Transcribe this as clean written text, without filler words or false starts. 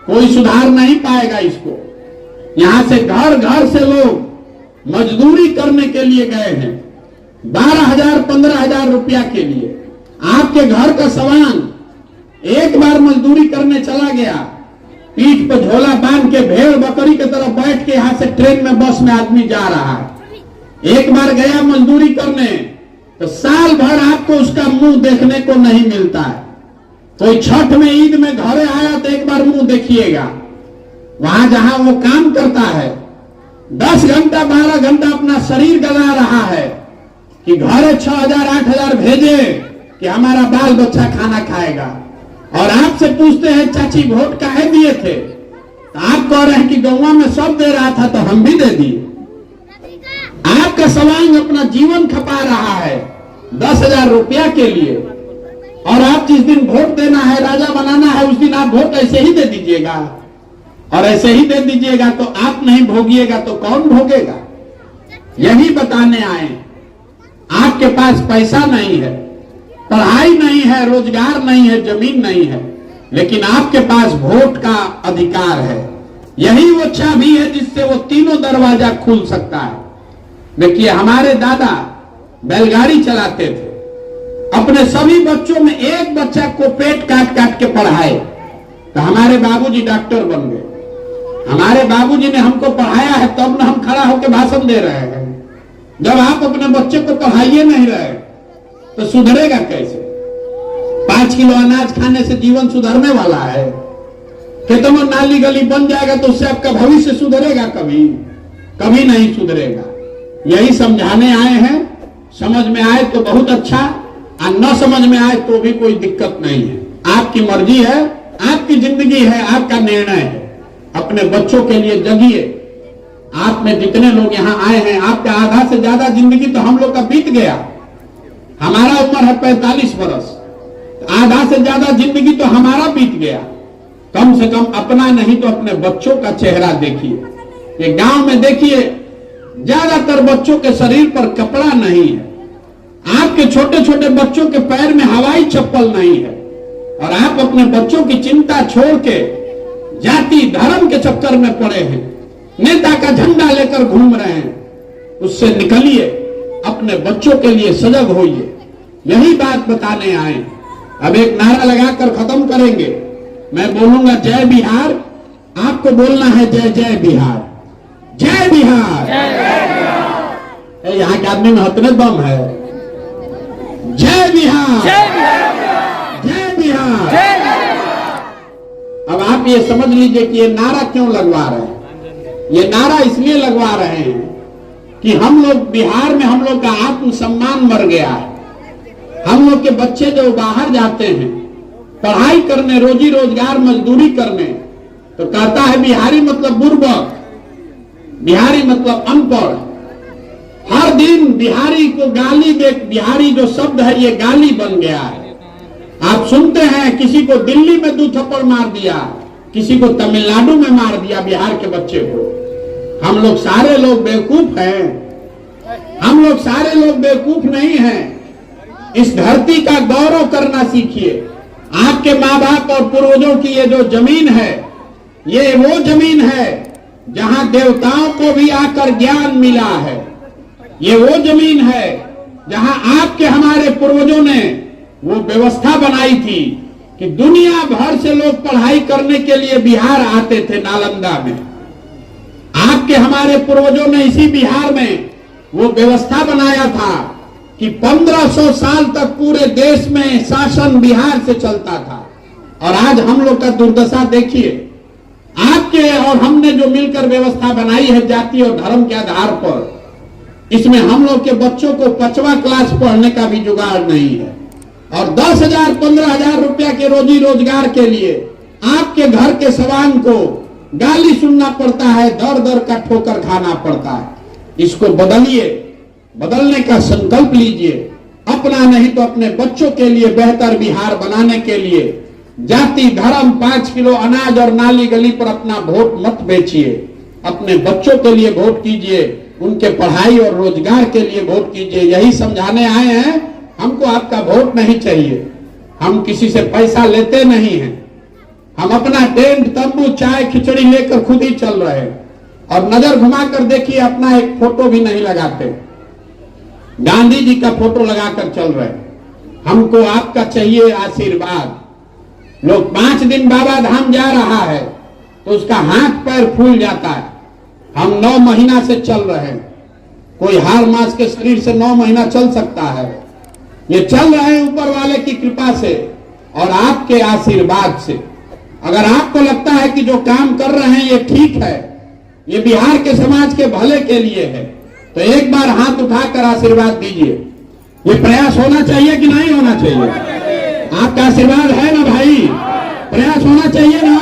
कोई सुधार नहीं पाएगा इसको। यहां से घर घर से लोग मजदूरी करने के लिए गए हैं 12,000 15,000 रुपया के लिए। आपके घर का सवान एक बार मजदूरी करने चला गया, पीठ पर झोला बांध के भेड़ बकरी की तरफ बैठ के यहां से ट्रेन में बस में आदमी जा रहा है। एक बार गया मजदूरी करने तो साल भर आपको उसका मुंह देखने को नहीं मिलता है। कोई छठ में ईद में घरे आया तो एक बार मुंह देखिएगा। वहां जहां वो काम करता है 10 घंटा 12 घंटा अपना शरीर गला रहा है कि घरे 6,000 8,000 भेजे कि हमारा बाल बच्चा खाना खाएगा। और आपसे पूछते हैं चाची वोट काहे दिए थे, तो आप कह रहे हैं कि गौवा में सब दे रहा था तो हम भी दे दिए। आपका सवांग अपना जीवन खपा रहा है 10,000 रुपया के लिए, और आप जिस दिन वोट देना है राजा बनाना है उस दिन आप वोट ऐसे ही दे दीजिएगा। और ऐसे ही दे दीजिएगा तो आप नहीं भोगिएगा तो कौन भोगेगा। यही बताने आए, आपके पास पैसा नहीं है, पढ़ाई नहीं है, रोजगार नहीं है, जमीन नहीं है, लेकिन आपके पास वोट का अधिकार है। यही वो चाबी है जिससे वो तीनों दरवाजा खुल सकता है। देखिए हमारे दादा बैलगाड़ी चलाते थे, अपने सभी बच्चों में एक बच्चा को पेट काट काट के पढ़ाए तो हमारे बाबूजी डॉक्टर बन गए। हमारे बाबूजी ने हमको पढ़ाया है तब न हम खड़ा होकर भाषण दे रहे हैं। जब आप अपने बच्चे को पढ़ाइए नहीं रहे तो सुधरेगा कैसे। 5 किलो अनाज खाने से जीवन सुधरने वाला है? कितना नाली गली बन जाएगा तो उससे आपका भविष्य सुधरेगा? कभी नहीं सुधरेगा। यही समझाने आए हैं। समझ में आए तो बहुत अच्छा, और न समझ में आए तो भी कोई दिक्कत नहीं है। आपकी मर्जी है, आपकी जिंदगी है, आपका निर्णय है। अपने बच्चों के लिए जगिए। आप में जितने लोग यहाँ आए हैं, आपका आधा से ज्यादा जिंदगी तो हम लोग का बीत गया। हमारा उम्र है 45 वर्ष, आधा से ज्यादा जिंदगी तो हमारा बीत गया। कम से कम अपना नहीं तो अपने बच्चों का चेहरा देखिए। ये गांव में देखिए ज्यादातर बच्चों के शरीर पर कपड़ा नहीं है। आपके छोटे छोटे बच्चों के पैर में हवाई चप्पल नहीं है, और आप अपने बच्चों की चिंता छोड़ के जाति धर्म के चक्कर में पड़े हैं, नेता का झंडा लेकर घूम रहे हैं। उससे निकलिए, अपने बच्चों के लिए सजग होइए। यही बात बताने आए। अब एक नारा लगाकर खत्म करेंगे। मैं बोलूंगा जय बिहार, आपको बोलना है जय जय बिहार, जय बिहार। यहाँ के आदमी में हतने दम है। जय बिहार, जय बिहार। अब आप ये समझ लीजिए कि ये नारा क्यों लगवा रहे हैं। ये नारा इसलिए लगवा रहे हैं कि हम लोग बिहार में, हम लोग का आत्मसम्मान मर गया है। हम लोग के बच्चे जो बाहर जाते हैं पढ़ाई करने, रोजी रोजगार मजदूरी करने, तो कहता है बिहारी मतलब बुर्बक, बिहारी मतलब अनपढ़। हर दिन बिहारी को गाली दे, बिहारी जो शब्द है ये गाली बन गया है। आप सुनते हैं किसी को दिल्ली में 2 थप्पड़ मार दिया, किसी को तमिलनाडु में मार दिया बिहार के बच्चे को। हम लोग सारे लोग बेवकूफ हैं? हम लोग सारे लोग बेवकूफ नहीं हैं। इस धरती का गौरव करना सीखिए। आपके माँ बाप और पूर्वजों की ये जो जमीन है, ये वो जमीन है जहां देवताओं को भी आकर ज्ञान मिला है। ये वो जमीन है जहां आपके हमारे पूर्वजों ने वो व्यवस्था बनाई थी कि दुनिया भर से लोग पढ़ाई करने के लिए बिहार आते थे। नालंदा में आपके हमारे पूर्वजों ने इसी बिहार में वो व्यवस्था बनाया था कि 1500 साल तक पूरे देश में शासन बिहार से चलता था। और आज हम लोग का दुर्दशा देखिए। आपके और हमने जो मिलकर व्यवस्था बनाई है जाति और धर्म के आधार पर, इसमें हम लोग के बच्चों को 5वां क्लास पढ़ने का भी जुगाड़ नहीं है। और 10,000 15,000 रुपया के रोजी रोजगार के लिए आपके घर के सवांग को गाली सुनना पड़ता है, दर दर का ठोकर खाना पड़ता है। इसको बदलिए, बदलने का संकल्प लीजिए। अपना नहीं तो अपने बच्चों के लिए बेहतर बिहार बनाने के लिए जाति धर्म 5 किलो अनाज और नाली गली पर अपना वोट मत बेचिए। अपने बच्चों के लिए वोट कीजिए, उनके पढ़ाई और रोजगार के लिए वोट कीजिए। यही समझाने आए हैं। हमको आपका वोट नहीं चाहिए। हम किसी से पैसा लेते नहीं हैं। हम अपना टेंट तंबू दूध चाय खिचड़ी लेकर खुद ही चल रहे हैं। और नजर घुमाकर देखिए, अपना एक फोटो भी नहीं लगाते, गांधी जी का फोटो लगाकर चल रहे हैं। हमको आपका चाहिए आशीर्वाद। लोग 5 दिन बाबा धाम जा रहा है तो उसका हाथ पैर फूल जाता है। हम 9 महीना से चल रहे हैं। कोई हार मास के शरीर से 9 महीना चल सकता है? ये चल रहे हैं ऊपर वाले की कृपा से और आपके आशीर्वाद से। अगर आपको लगता है कि जो काम कर रहे हैं ये ठीक है, ये बिहार के समाज के भले के लिए है, तो एक बार हाथ उठाकर आशीर्वाद दीजिए। ये प्रयास होना चाहिए कि नहीं होना चाहिए? आपका आशीर्वाद है ना भाई? प्रयास होना चाहिए ना?